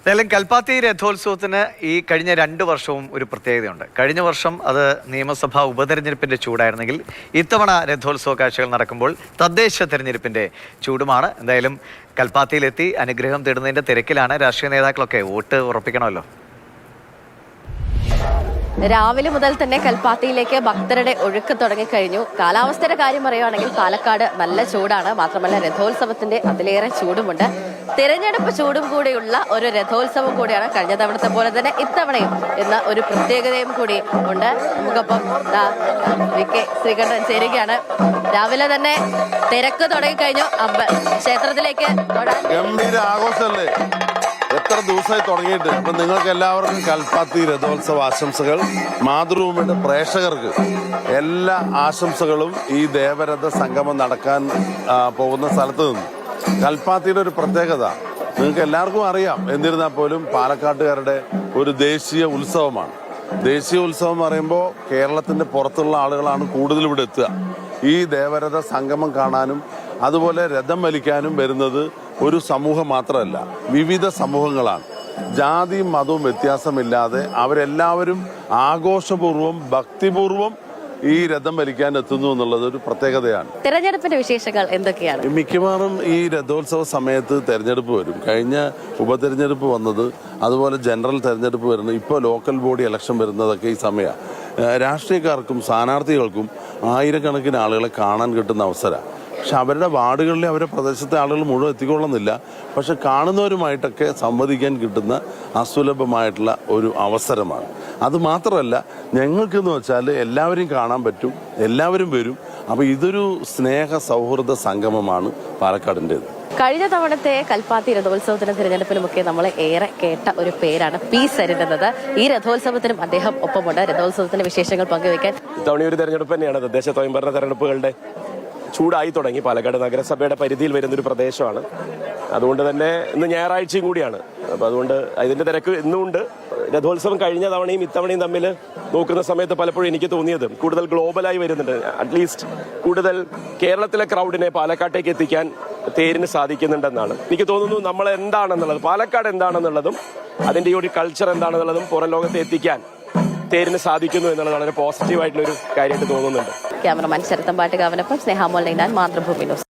എന്തായാലും കൽപ്പാത്തി രഥോത്സവത്തിന് ഈ കഴിഞ്ഞ 2 വർഷവും ഒരു പ്രത്യേകതയുണ്ട്. കഴിഞ്ഞ വർഷം അത് നിയമസഭാ ഉപതെരഞ്ഞെടുപ്പിന്റെ ചൂടായിരുന്നെങ്കിൽ ഇത്തവണ രഥോത്സവ കാഴ്ചകൾ നടക്കുമ്പോൾ തദ്ദേശ തെരഞ്ഞെടുപ്പിന്റെ ചൂടുമാണ്. എന്തായാലും കൽപ്പാത്തിയിലെത്തി അനുഗ്രഹം തേടുന്നതിന്റെ തിരക്കിലാണ് രാഷ്ട്രീയ നേതാക്കളൊക്കെ. വോട്ട് ഉറപ്പിക്കണമല്ലോ. രാവിലെ മുതൽ തന്നെ കൽപ്പാത്തിയിലേക്ക് ഭക്തരുടെ ഒഴുക്ക് തുടങ്ങിക്കഴിഞ്ഞു. കാലാവസ്ഥയുടെ കാര്യം പറയുകയാണെങ്കിൽ പാലക്കാട് നല്ല ചൂടാണ്. മാത്രമല്ല രഥോത്സവത്തിന്റെ അതിലേറെ ചൂടുമുണ്ട്. തിരഞ്ഞെടുപ്പ് ചൂടും കൂടിയുള്ള ഒരു രഥോത്സവം കൂടിയാണ് കഴിഞ്ഞ തവണത്തെ പോലെ തന്നെ ഇത്തവണയും എന്ന ഒരു പ്രത്യേകതയും കൂടി ഉണ്ട്. നമുക്കൊപ്പം വി.കെ. ശ്രീകണ്ഠൻ ചേരുകയാണ്. രാവിലെ തന്നെ തിരക്ക് തുടങ്ങിക്കഴിഞ്ഞു. ക്ഷേത്രത്തിലേക്ക് ഗംഭീര ആഘോഷമല്ലേ, എത്ര ദിവസമായി തുടങ്ങിയിട്ട്. അപ്പൊ നിങ്ങൾക്ക് എല്ലാവർക്കും കൽപ്പാത്തി രഥോത്സവ ആശംസകൾ. മാതൃഭൂമിയുടെ പ്രേക്ഷകർക്ക് എല്ലാ ആശംസകളും. ഈ ദേവരഥ സംഗമം നടക്കാൻ പോകുന്ന സ്ഥലത്ത് നിന്ന് കൽപ്പാത്തിയുടെ ഒരു പ്രത്യേകത നിങ്ങൾക്ക് എല്ലാവർക്കും അറിയാം. എന്നിരുന്നാൽ പോലും പാലക്കാട്ടുകാരുടെ ഒരു ദേശീയ ഉത്സവമാണ്. ദേശീയ ഉത്സവം പറയുമ്പോൾ കേരളത്തിന്റെ പുറത്തുള്ള ആളുകളാണ് കൂടുതൽ ഇവിടെ എത്തുക. ഈ ദേവരഥ സംഗമം കാണാനും അതുപോലെ രഥം വലിക്കാനും വരുന്നത് ഒരു സമൂഹം മാത്രമല്ല, വിവിധ സമൂഹങ്ങളാണ്. ജാതിയും മതവും വ്യത്യാസമില്ലാതെ അവരെല്ലാവരും ആഘോഷപൂർവ്വം ഭക്തിപൂർവ്വം ഈ രഥം വലിക്കാൻ എത്തുന്നു എന്നുള്ളത് ഒരു പ്രത്യേകതയാണ്. തെരഞ്ഞെടുപ്പിന്റെ വിശേഷങ്ങൾ എന്തൊക്കെയാണ്? മിക്കവാറും ഈ രഥോത്സവ സമയത്ത് തെരഞ്ഞെടുപ്പ് വരും. കഴിഞ്ഞ ഉപതെരഞ്ഞെടുപ്പ് വന്നത്, അതുപോലെ ജനറൽ തെരഞ്ഞെടുപ്പ് വരുന്നത്, ഇപ്പോൾ ലോക്കൽ ബോഡി ഇലക്ഷൻ വരുന്നതൊക്കെ ഈ സമയമാണ്. രാഷ്ട്രീയക്കാർക്കും സ്ഥാനാർത്ഥികൾക്കും ആയിരക്കണക്കിന് ആളുകളെ കാണാൻ കിട്ടുന്ന അവസരമാണ്. പക്ഷെ അവരുടെ വാർഡുകളിലെ അവരുടെ പ്രദേശത്തെ ആളുകൾ മുഴുവൻ എത്തിക്കൊള്ളുന്നില്ല. പക്ഷെ കാണുന്നവരുമായിട്ടൊക്കെ സംവദിക്കാൻ കിട്ടുന്ന അസുലഭമായിട്ടുള്ള ഒരു അവസരമാണ്. അതുമാത്രമല്ല, ഞങ്ങൾക്കെന്ന് വെച്ചാൽ എല്ലാവരെയും കാണാൻ പറ്റും, എല്ലാവരും വരും. അപ്പോൾ ഇതൊരു സ്നേഹ സൗഹൃദ സംഗമമാണ് പാലക്കാടിൻ്റെത്. കഴിഞ്ഞ തവണത്തെ കൽപ്പാത്തി രഥോത്സവത്തിനും തിരഞ്ഞെടുപ്പിനുമൊക്കെ നമ്മൾ ഏറെ കേട്ട ഒരു പേരാണ് പി. സരിൻ എന്നത്. ഈ രഥോത്സവത്തിനും അദ്ദേഹം ഒപ്പമുണ്ട്. രഥോത്സവത്തിന്റെ വിശേഷങ്ങൾ പങ്കുവയ്ക്കാൻ ഇത്തവണ ഒരു തെരഞ്ഞെടുപ്പ് തന്നെയാണ്. തദ്ദേശ സ്വയംഭരണ തെരഞ്ഞെടുപ്പുകളുടെ ചൂടായി തുടങ്ങി. പാലക്കാട് നഗരസഭയുടെ പരിധിയിൽ വരുന്നൊരു പ്രദേശമാണ്. അതുകൊണ്ട് തന്നെ ഇന്ന് ഞായറാഴ്ചയും കൂടിയാണ്. അപ്പം അതുകൊണ്ട് ഇതിന്റെ തിരക്ക് ഇന്നുമുണ്ട്. രഥോത്സവം കഴിഞ്ഞ തവണയും ഇത്തവണയും തമ്മിൽ നോക്കുന്ന സമയത്ത് പലപ്പോഴും എനിക്ക് തോന്നിയത് കൂടുതൽ ഗ്ലോബലായി വരുന്നുണ്ട്. അറ്റ്ലീസ്റ്റ് കൂടുതൽ കേരളത്തിലെ ക്രൗഡിനെ പാലക്കാട്ടേക്ക് എത്തിക്കാൻ തേരിന് സാധിക്കുന്നുണ്ടെന്നാണ് എനിക്ക് തോന്നുന്നു. നമ്മൾ എന്താണെന്നുള്ളത്, പാലക്കാട് എന്താണെന്നുള്ളതും അതിൻ്റെ ഈ ഒരു കൾച്ചർ എന്താണെന്നുള്ളതും പുറം ലോകത്തെ എത്തിക്കാൻ തേരിന് സാധിക്കുന്നു എന്നുള്ളത് വളരെ പോസിറ്റീവായിട്ടുള്ളൊരു കാര്യമായിട്ട് തോന്നുന്നുണ്ട്. ക്യാമറമാൻ ശരത്തമ്പാട്ട് കാവനൊപ്പം സ്നേഹാമോൾ നൈനാൻ, മാതൃഭൂമി ന്യൂസ്.